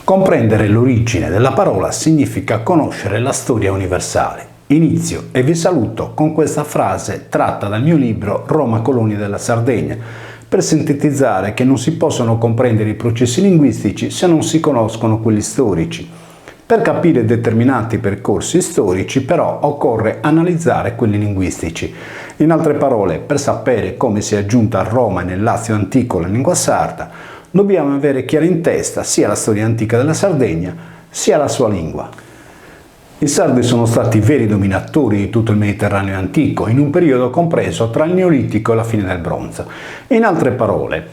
Comprendere l'origine della parola significa conoscere la storia universale. Inizio e vi saluto con questa frase tratta dal mio libro Roma Colonia della Sardegna, per sintetizzare che non si possono comprendere i processi linguistici se non si conoscono quelli storici. Per capire determinati percorsi storici, però, occorre analizzare quelli linguistici. In altre parole, per sapere come si è giunta a Roma e nel Lazio antico la lingua sarda, dobbiamo avere chiara in testa sia la storia antica della Sardegna, sia la sua lingua. I sardi sono stati veri dominatori di tutto il Mediterraneo antico, in un periodo compreso tra il Neolitico e la fine del Bronzo. In altre parole,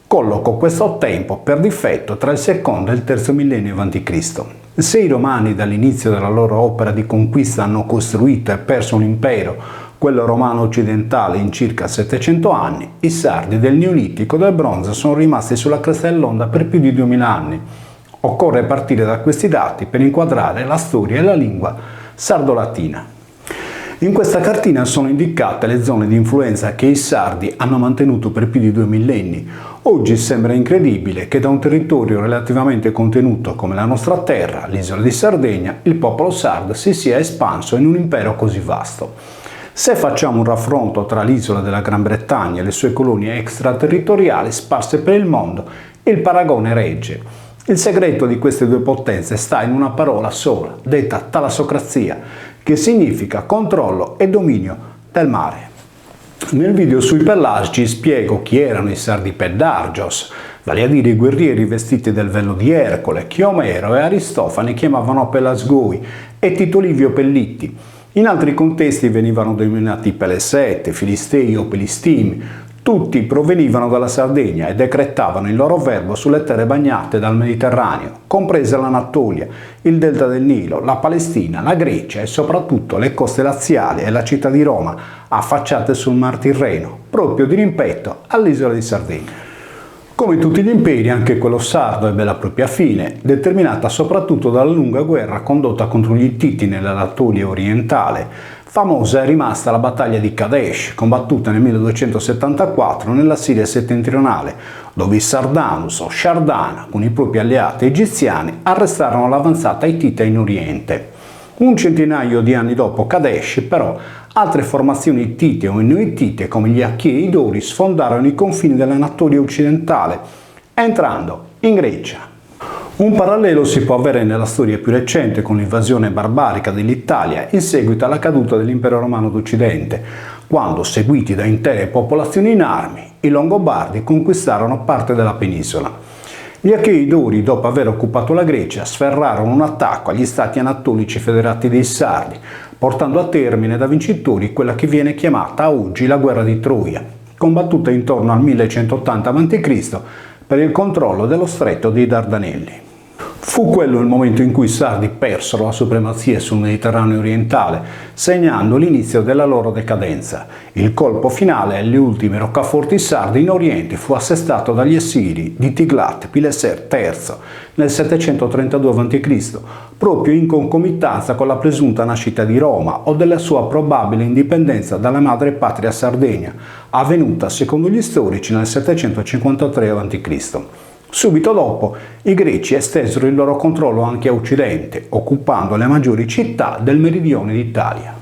colloco questo tempo per difetto tra il secondo e il terzo millennio a.C. Se i Romani dall'inizio della loro opera di conquista hanno costruito e perso un impero, quello romano occidentale, in circa 700 anni, i sardi del Neolitico e del Bronzo sono rimasti sulla cresta dell'onda per più di 2000 anni. Occorre partire da questi dati per inquadrare la storia e la lingua sardo-latina. In questa cartina sono indicate le zone di influenza che i sardi hanno mantenuto per più di 2 millenni. Oggi sembra incredibile che da un territorio relativamente contenuto come la nostra terra, l'isola di Sardegna, il popolo sardo si sia espanso in un impero così vasto. Se facciamo un raffronto tra l'isola della Gran Bretagna e le sue colonie extraterritoriali sparse per il mondo, il paragone regge. Il segreto di queste due potenze sta in una parola sola, detta talassocrazia, che significa controllo e dominio del mare. Nel video sui Pelasgi spiego chi erano i sardi Peddargios, vale a dire i guerrieri vestiti del velo di Ercole, che Omero e Aristofane chiamavano Pelasgoi, e Tito Livio Pellitti. In altri contesti venivano denominati Pelesette, Filistei o Pelistimi. Tutti provenivano dalla Sardegna e decretavano il loro verbo sulle terre bagnate dal Mediterraneo, compresa l'Anatolia, il delta del Nilo, la Palestina, la Grecia e soprattutto le coste laziali e la città di Roma, affacciate sul Mar Tirreno, proprio di rimpetto all'isola di Sardegna. Come tutti gli imperi, anche quello sardo ebbe la propria fine, determinata soprattutto dalla lunga guerra condotta contro gli Ittiti nell'Anatolia orientale. Famosa è rimasta la battaglia di Kadesh, combattuta nel 1274 nella Siria settentrionale, dove i Sardanus o Shardana, con i propri alleati egiziani, arrestarono l'avanzata ittita in Oriente. Un centinaio di anni dopo Kadesh, però, altre formazioni ittite o neoittite come gli Achei e i Dori sfondarono i confini dell'Anatolia occidentale, entrando in Grecia. Un parallelo si può avere nella storia più recente con l'invasione barbarica dell'Italia in seguito alla caduta dell'impero romano d'Occidente, quando, seguiti da intere popolazioni in armi, i Longobardi conquistarono parte della penisola. Gli Achei Dori, dopo aver occupato la Grecia, sferrarono un attacco agli stati anatolici federati dei Sardi, portando a termine da vincitori quella che viene chiamata oggi la guerra di Troia, combattuta intorno al 1180 a.C. per il controllo dello stretto dei Dardanelli. Fu quello il momento in cui i sardi persero la supremazia sul Mediterraneo orientale, segnando l'inizio della loro decadenza. Il colpo finale alle ultime roccaforti sarde in Oriente fu assestato dagli Assiri di Tiglat-Pileser III nel 732 a.C., proprio in concomitanza con la presunta nascita di Roma o della sua probabile indipendenza dalla madre patria Sardegna, avvenuta secondo gli storici nel 753 a.C. Subito dopo, i Greci estesero il loro controllo anche a Occidente, occupando le maggiori città del meridione d'Italia.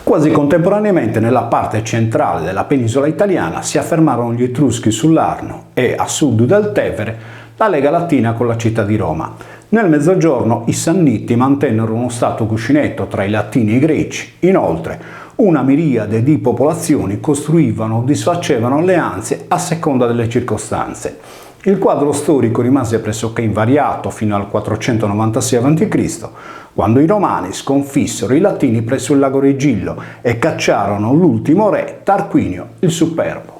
Quasi contemporaneamente, nella parte centrale della penisola italiana si affermarono gli Etruschi sull'Arno e, a sud del Tevere, la Lega Latina con la città di Roma. Nel Mezzogiorno i Sanniti mantennero uno stato cuscinetto tra i Latini e i Greci. Inoltre, una miriade di popolazioni costruivano o disfacevano alleanze a seconda delle circostanze. Il quadro storico rimase pressoché invariato fino al 496 a.C., quando i Romani sconfissero i Latini presso il lago Regillo e cacciarono l'ultimo re, Tarquinio il Superbo.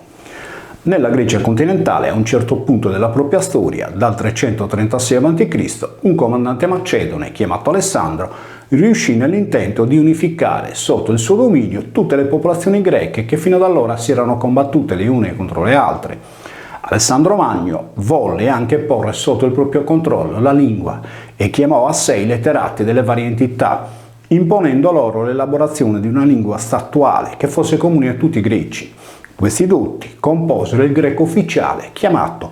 Nella Grecia continentale, a un certo punto della propria storia, dal 336 a.C., un comandante macedone chiamato Alessandro riuscì nell'intento di unificare sotto il suo dominio tutte le popolazioni greche che fino ad allora si erano combattute le une contro le altre. Alessandro Magno volle anche porre sotto il proprio controllo la lingua e chiamò a sé i letterati delle varie entità, imponendo loro l'elaborazione di una lingua statuale che fosse comune a tutti i greci. Questi dotti composero il greco ufficiale chiamato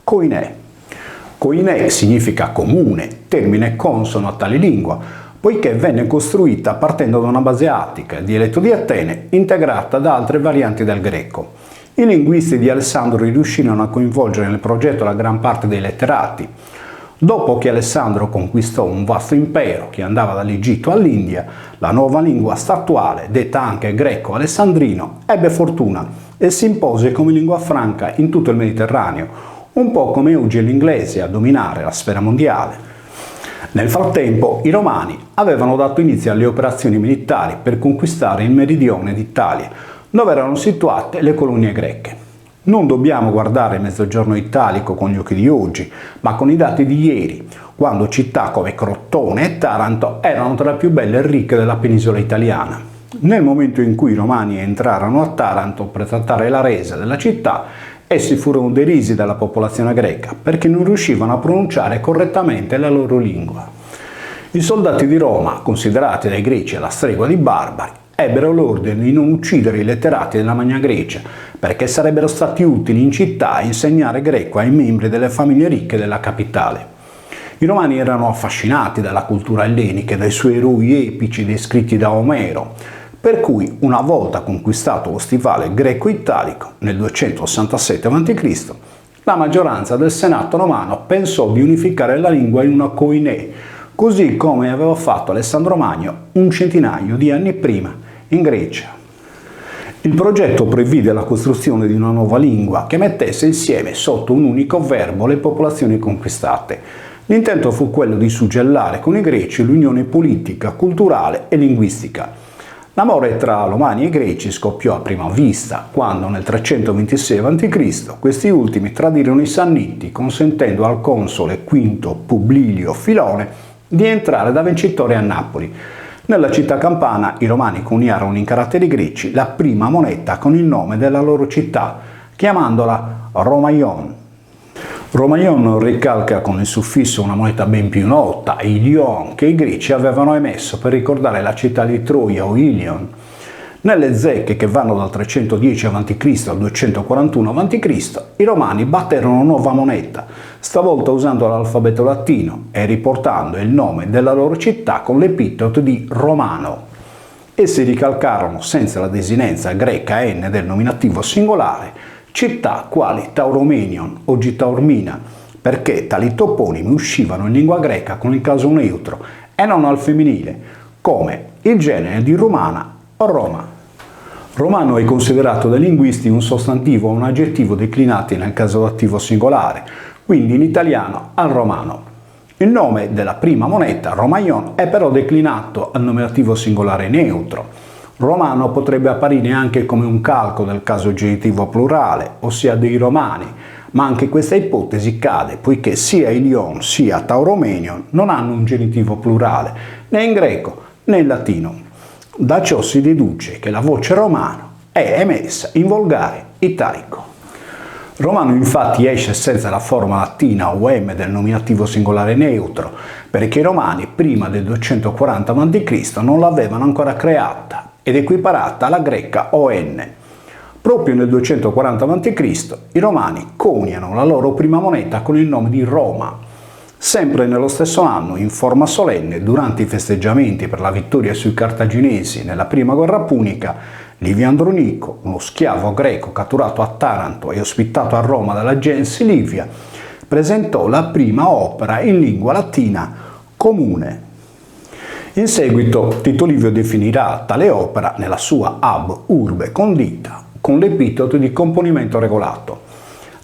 Koiné. Koine significa comune, termine consono a tale lingua, poiché venne costruita partendo da una base attica, dialetto di Atene, integrata da altre varianti del greco. I linguisti di Alessandro riuscirono a coinvolgere nel progetto la gran parte dei letterati. Dopo che Alessandro conquistò un vasto impero che andava dall'Egitto all'India, la nuova lingua statuale, detta anche greco-alessandrino, ebbe fortuna e si impose come lingua franca in tutto il Mediterraneo, un po' come oggi l'inglese a dominare la sfera mondiale. Nel frattempo i Romani avevano dato inizio alle operazioni militari per conquistare il meridione d'Italia, dove erano situate le colonie greche. Non dobbiamo guardare il Mezzogiorno italico con gli occhi di oggi, ma con i dati di ieri, quando città come Crotone e Taranto erano tra le più belle e ricche della penisola italiana. Nel momento in cui i Romani entrarono a Taranto per trattare la resa della città, essi furono derisi dalla popolazione greca perché non riuscivano a pronunciare correttamente la loro lingua. I soldati di Roma, considerati dai greci alla stregua di barbari, ebbero l'ordine di non uccidere i letterati della Magna Grecia, perché sarebbero stati utili in città a insegnare greco ai membri delle famiglie ricche della capitale. I Romani erano affascinati dalla cultura ellenica e dai suoi eroi epici descritti da Omero, per cui una volta conquistato lo stivale greco-italico nel 267 a.C., la maggioranza del Senato romano pensò di unificare la lingua in una koiné, così come aveva fatto Alessandro Magno un centinaio di anni prima in Grecia. Il progetto previde la costruzione di una nuova lingua che mettesse insieme sotto un unico verbo le popolazioni conquistate. L'intento fu quello di suggellare con i greci l'unione politica, culturale e linguistica. L'amore tra Romani e Greci scoppiò a prima vista, quando nel 326 a.C. questi ultimi tradirono i Sanniti, consentendo al console Quinto Publilio Filone di entrare da vincitore a Napoli. Nella città campana i Romani coniarono in caratteri greci la prima moneta con il nome della loro città, chiamandola Romaion. Romaion ricalca con il suffisso una moneta ben più nota, Ilion, che i greci avevano emesso per ricordare la città di Troia o Ilion. Nelle zecche che vanno dal 310 a.C. al 241 a.C., i Romani batterono una nuova moneta, stavolta usando l'alfabeto latino e riportando il nome della loro città con l'epiteto di Romano. Essi ricalcarono, senza la desinenza greca N del nominativo singolare, città quali Tauromenion, oggi Taormina, perché tali toponimi uscivano in lingua greca con il caso neutro e non al femminile, come il genere di Romana o Roma. Romano è considerato dai linguisti un sostantivo o un aggettivo declinati nel caso attivo singolare, quindi in italiano al romano. Il nome della prima moneta, Romaion, è però declinato al nominativo singolare neutro. Romano potrebbe apparire anche come un calco del caso genitivo plurale, ossia dei Romani, ma anche questa ipotesi cade poiché sia Ilion sia Tauromenion non hanno un genitivo plurale, né in greco né in latino. Da ciò si deduce che la voce romano è emessa in volgare italico. Romano infatti esce senza la forma latina o M del nominativo singolare neutro, perché i Romani prima del 240 a.C. non l'avevano ancora creata ed equiparata alla greca ON. Proprio nel 240 a.C. i Romani coniano la loro prima moneta con il nome di Roma. Sempre nello stesso anno, in forma solenne, durante i festeggiamenti per la vittoria sui Cartaginesi nella prima guerra punica, Livio Andronico, uno schiavo greco catturato a Taranto e ospitato a Roma dalla gens Livia, presentò la prima opera in lingua latina comune. In seguito Tito Livio definirà tale opera nella sua Ab Urbe Condita con l'epiteto di componimento regolato.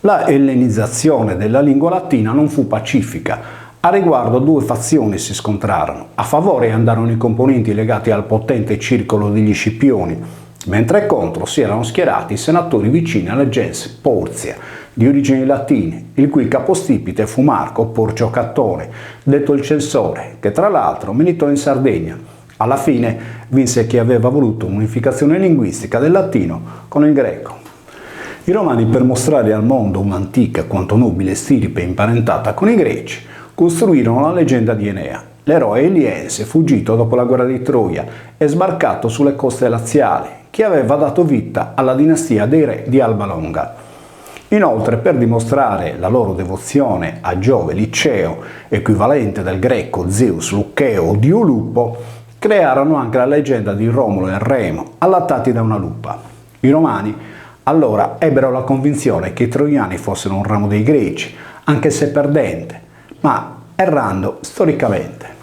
La ellenizzazione della lingua latina non fu pacifica. A riguardo due fazioni si scontrarono. A favore andarono i componenti legati al potente circolo degli Scipioni, mentre contro si erano schierati i senatori vicini alla gens Porzia, di origini latine, il cui capostipite fu Marco Porcio Cattone, detto il censore, che tra l'altro militò in Sardegna. Alla fine vinse chi aveva voluto un'unificazione linguistica del latino con il greco. I Romani, per mostrare al mondo un'antica quanto nobile stirpe imparentata con i Greci, costruirono la leggenda di Enea, l'eroe eliense fuggito dopo la guerra di Troia e sbarcato sulle coste laziali, che aveva dato vita alla dinastia dei re di Alba Longa. Inoltre, per dimostrare la loro devozione a Giove Liceo, equivalente del greco Zeus Lucheo o dio lupo, crearono anche la leggenda di Romolo e Remo, allattati da una lupa. I romani allora ebbero la convinzione che i troiani fossero un ramo dei greci, anche se perdente, ma errando storicamente.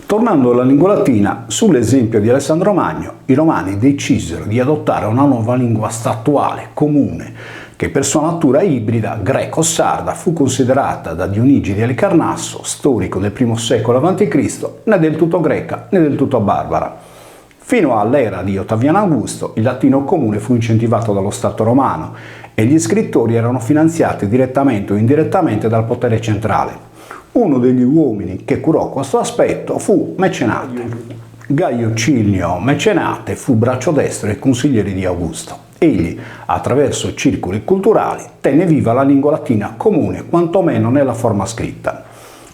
Tornando alla lingua latina, sull'esempio di Alessandro Magno, i romani decisero di adottare una nuova lingua statuale, comune, che per sua natura ibrida greco-sarda fu considerata da Dionigi di Alicarnasso, storico del I secolo a.C., né del tutto greca né del tutto barbara. Fino all'era di Ottaviano Augusto, il latino comune fu incentivato dallo Stato romano e gli scrittori erano finanziati direttamente o indirettamente dal potere centrale. Uno degli uomini che curò questo aspetto fu Mecenate. Gaio Cilio Mecenate fu braccio destro e consigliere di Augusto. Egli, attraverso circoli culturali, tenne viva la lingua latina comune, quantomeno nella forma scritta.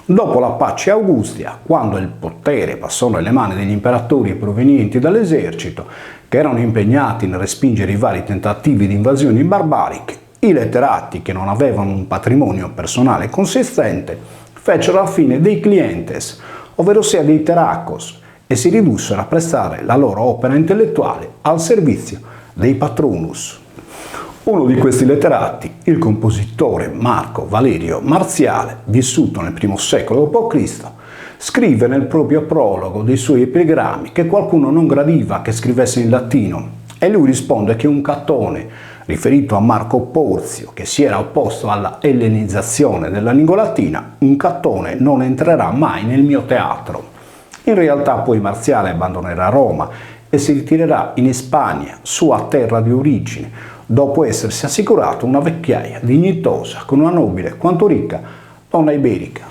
Dopo la Pace Augustia, quando il potere passò nelle mani degli imperatori provenienti dall'esercito, che erano impegnati nel respingere i vari tentativi di invasioni barbariche, i letterati, che non avevano un patrimonio personale consistente, fecero la fine dei clientes, ovvero sia dei teracos, e si ridussero a prestare la loro opera intellettuale al servizio dei patronus. Uno di questi letterati, il compositore Marco Valerio Marziale, vissuto nel I secolo d.C., scrive nel proprio prologo dei suoi epigrammi che qualcuno non gradiva che scrivesse in latino, e lui risponde che un Catone, riferito a Marco Porzio, che si era opposto alla ellenizzazione della lingua latina, un Catone non entrerà mai nel mio teatro. In realtà poi Marziale abbandonerà Roma e si ritirerà in Spagna, sua terra di origine, dopo essersi assicurato una vecchiaia dignitosa con una nobile quanto ricca donna iberica.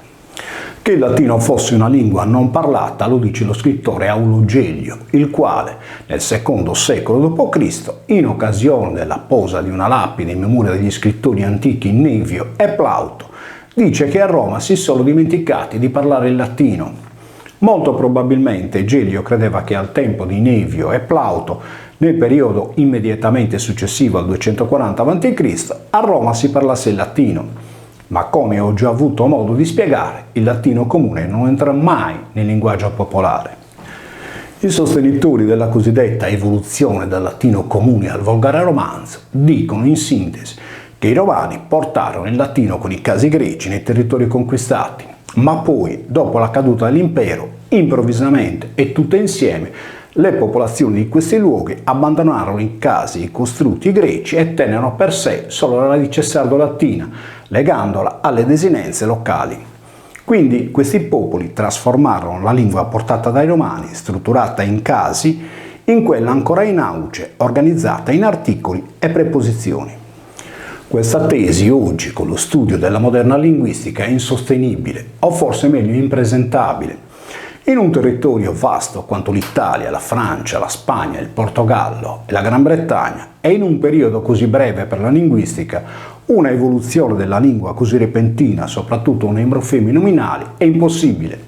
Che il latino fosse una lingua non parlata lo dice lo scrittore Aulo Gelio, il quale nel II secolo d.C., in occasione della posa di una lapide in memoria degli scrittori antichi Nevio e Plauto, dice che a Roma si sono dimenticati di parlare il latino. Molto probabilmente Gelio credeva che al tempo di Nevio e Plauto, nel periodo immediatamente successivo al 240 a.C., a Roma si parlasse il latino. Ma come ho già avuto modo di spiegare, il latino comune non entra mai nel linguaggio popolare. I sostenitori della cosiddetta evoluzione dal latino comune al volgare romanzo dicono in sintesi che i romani portarono il latino con i casi greci nei territori conquistati, ma poi, dopo la caduta dell'impero, improvvisamente e tutte insieme, le popolazioni di questi luoghi abbandonarono i casi costrutti greci e tennero per sé solo la radice sardo-latina, legandola alle desinenze locali. Quindi questi popoli trasformarono la lingua portata dai romani, strutturata in casi, in quella ancora in auge, organizzata in articoli e preposizioni. Questa tesi oggi, con lo studio della moderna linguistica, è insostenibile, o forse meglio impresentabile. In un territorio vasto quanto l'Italia, la Francia, la Spagna, il Portogallo e la Gran Bretagna, e in un periodo così breve per la linguistica, una evoluzione della lingua così repentina, soprattutto nei morfemi nominali, è impossibile.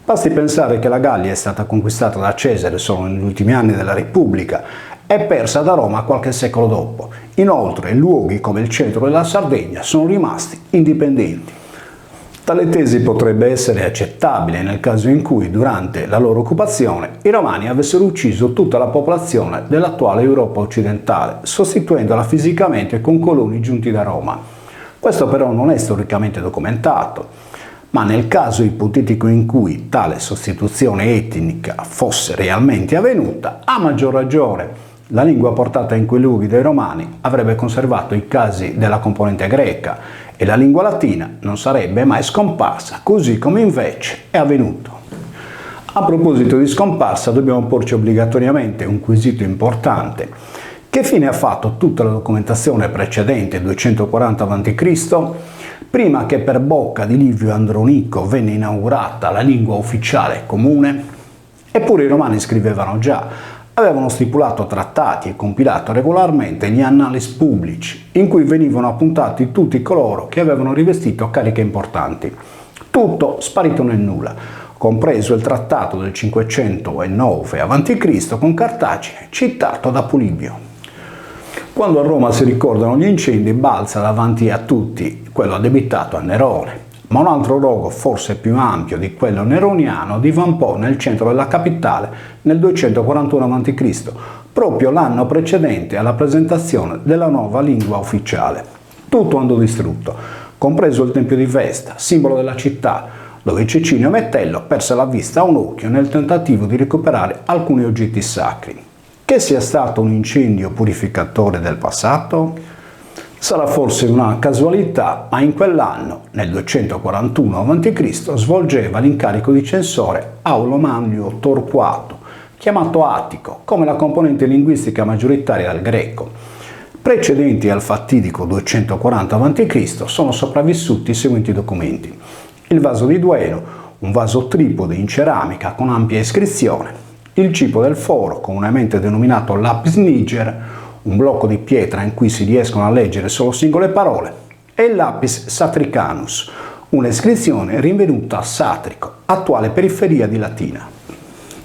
Basti pensare che la Gallia è stata conquistata da Cesare solo negli ultimi anni della Repubblica e persa da Roma qualche secolo dopo. Inoltre, luoghi come il centro della Sardegna sono rimasti indipendenti. Tale tesi potrebbe essere accettabile nel caso in cui, durante la loro occupazione, i Romani avessero ucciso tutta la popolazione dell'attuale Europa occidentale, sostituendola fisicamente con coloni giunti da Roma. Questo però non è storicamente documentato, ma nel caso ipotetico in cui tale sostituzione etnica fosse realmente avvenuta, a maggior ragione la lingua portata in quei luoghi dai Romani avrebbe conservato i casi della componente greca, e la lingua latina non sarebbe mai scomparsa, così come invece è avvenuto. A proposito di scomparsa, dobbiamo porci obbligatoriamente un quesito importante. Che fine ha fatto tutta la documentazione precedente 240 a.C., prima che per bocca di Livio Andronico venne inaugurata la lingua ufficiale comune? Eppure i Romani scrivevano già, avevano stipulato trattati e compilato regolarmente gli annales pubblici, in cui venivano appuntati tutti coloro che avevano rivestito cariche importanti. Tutto sparito nel nulla, compreso il trattato del 509 a.C. con Cartagine, citato da Polibio. Quando a Roma si ricordano gli incendi, balza davanti a tutti quello addebitato a Nerone, ma un altro rogo, forse più ampio di quello neroniano, divampò nel centro della capitale nel 241 a.C., proprio l'anno precedente alla presentazione della nuova lingua ufficiale. Tutto andò distrutto, compreso il tempio di Vesta, simbolo della città, dove Cecchino Metello perse la vista a un occhio nel tentativo di recuperare alcuni oggetti sacri. Che sia stato un incendio purificatore del passato? Sarà forse una casualità, ma in quell'anno, nel 241 a.C., svolgeva l'incarico di censore Aulo Manlio Torquato, chiamato Attico, come la componente linguistica maggioritaria del greco. Precedenti al fatidico 240 a.C. sono sopravvissuti i seguenti documenti: il vaso di Dueno, un vaso tripode in ceramica con ampia iscrizione; il cipo del foro, comunemente denominato lapis niger, un blocco di pietra in cui si riescono a leggere solo singole parole; e il lapis satricanus, un'iscrizione rinvenuta a Satrico, attuale periferia di Latina.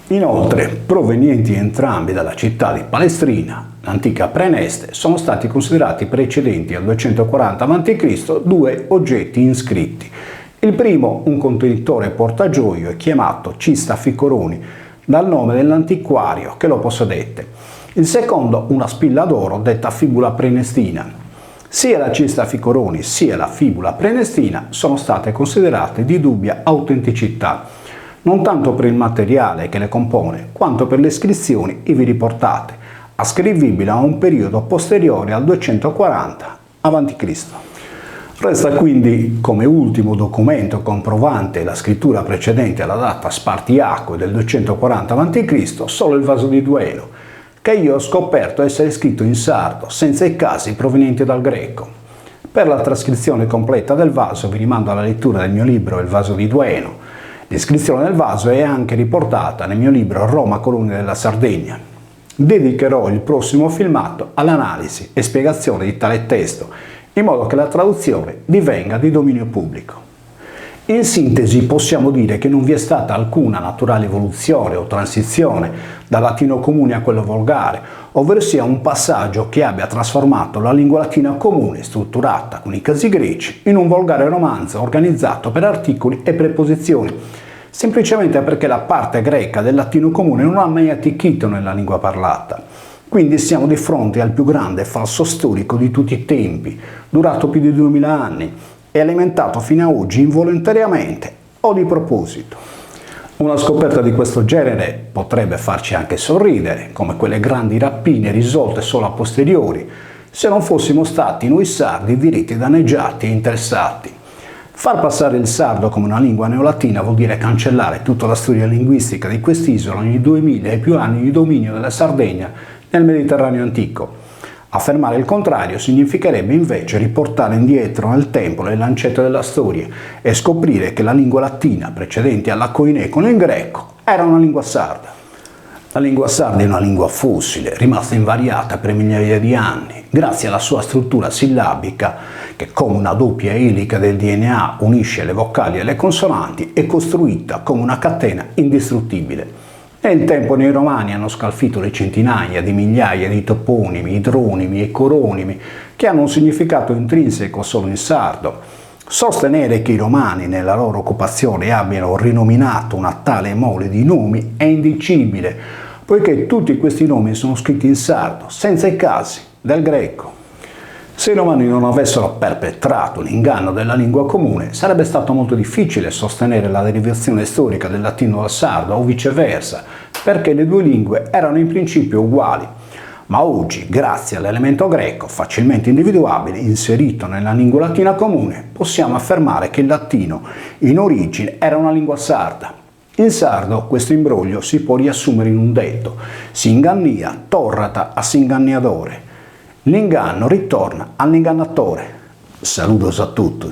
Inoltre, provenienti entrambi dalla città di Palestrina, l'antica Preneste, sono stati considerati precedenti al 240 a.C. due oggetti inscritti. Il primo, un contenitore portagioie chiamato Cista Ficoroni, dal nome dell'antiquario che lo possedette. Il secondo, una spilla d'oro detta fibula prenestina. Sia la Cista Ficoroni sia la fibula prenestina sono state considerate di dubbia autenticità, non tanto per il materiale che le compone, quanto per le iscrizioni ivi riportate, ascrivibili a un periodo posteriore al 240 a.C. Resta quindi come ultimo documento comprovante la scrittura precedente alla data spartiacque del 240 a.C. solo il vaso di Dueno, che io ho scoperto essere scritto in sardo, senza i casi provenienti dal greco. Per la trascrizione completa del vaso vi rimando alla lettura del mio libro Il vaso di Dueno. L'iscrizione del vaso è anche riportata nel mio libro Roma Colonia della Sardegna. Dedicherò il prossimo filmato all'analisi e spiegazione di tale testo, in modo che la traduzione divenga di dominio pubblico. In sintesi possiamo dire che non vi è stata alcuna naturale evoluzione o transizione dal latino comune a quello volgare, ovvero sia un passaggio che abbia trasformato la lingua latina comune, strutturata con i casi greci, in un volgare romanzo organizzato per articoli e preposizioni, semplicemente perché la parte greca del latino comune non ha mai attecchito nella lingua parlata. Quindi siamo di fronte al più grande falso storico di tutti i tempi, durato più di 2000 anni e alimentato fino a oggi involontariamente o di proposito. Una scoperta di questo genere potrebbe farci anche sorridere, come quelle grandi rapine risolte solo a posteriori, se non fossimo stati noi sardi diritti danneggiati e interessati. Far passare il sardo come una lingua neolatina vuol dire cancellare tutta la storia linguistica di quest'isola negli 2000 e più anni di dominio della Sardegna nel Mediterraneo antico. Affermare il contrario significherebbe invece riportare indietro nel tempo le lancette della storia e scoprire che la lingua latina precedente alla koiné con il greco era una lingua sarda. La lingua sarda è una lingua fossile, rimasta invariata per migliaia di anni, grazie alla sua struttura sillabica che, come una doppia elica del DNA, unisce le vocali e le consonanti, è costruita come una catena indistruttibile. Nel tempo i romani hanno scalfito le centinaia di migliaia di toponimi, idronimi e coronimi che hanno un significato intrinseco solo in sardo. Sostenere che i romani nella loro occupazione abbiano rinominato una tale mole di nomi è indicibile, poiché tutti questi nomi sono scritti in sardo, senza i casi del greco. Se i romani non avessero perpetrato l'inganno della lingua comune, sarebbe stato molto difficile sostenere la derivazione storica del latino dal sardo o viceversa, perché le due lingue erano in principio uguali. Ma oggi, grazie all'elemento greco facilmente individuabile inserito nella lingua latina comune, possiamo affermare che il latino in origine era una lingua sarda. In sardo questo imbroglio si può riassumere in un detto: si ingannia torrata a s'inganniadore. L'inganno ritorna all'ingannatore. Saludos a tutti.